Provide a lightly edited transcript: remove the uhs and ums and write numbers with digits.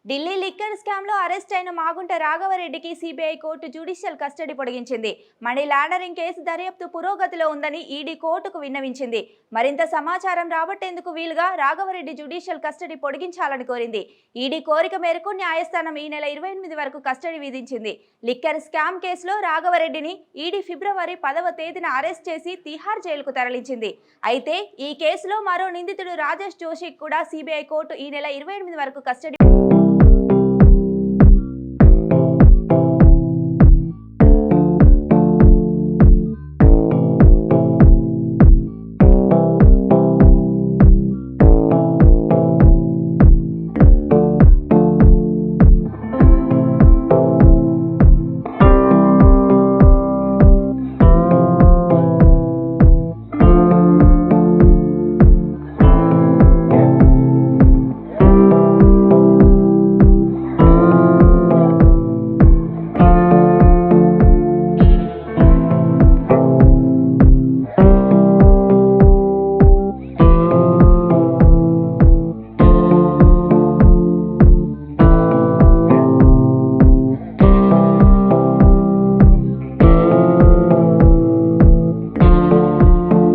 Delhi liquor scam లో arrest అయిన మాగుంట రాఘవరెడ్డికి సిబిఐ కోర్టు జ్యుడిషియల్ కస్టడీ పొడిగించింది. మనీ లాండరింగ్ కేసు దర్యాప్తు పురోగతిలో ఉందని ఈడీ కోర్టుకు విన్నవించింది. మరింత సమాచారం రాబట్టేందుకు వీలుగా రాఘవరెడ్డి జ్యుడిషియల్ కస్టడీ పొడిగించాలని కోరింది. ఈడీ కోరిక మేరకు న్యాయస్థానం ఈ నెల 28 వరకు కస్టడీ విధించింది. లిక్కర్ స్కామ్ కేసులో రాఘవరెడ్డిని ఈడీ ఫిబ్రవరి 10వ తేదీన అరెస్ట్ చేసి తిహార్ జైలుకు తరలించింది. అయితే ఈ కేసులో మరో నిందితుడు రాజేష్ జోషికి కూడా సిబిఐ కోర్టు ఈ నెల 28 వరకు కస్టడీ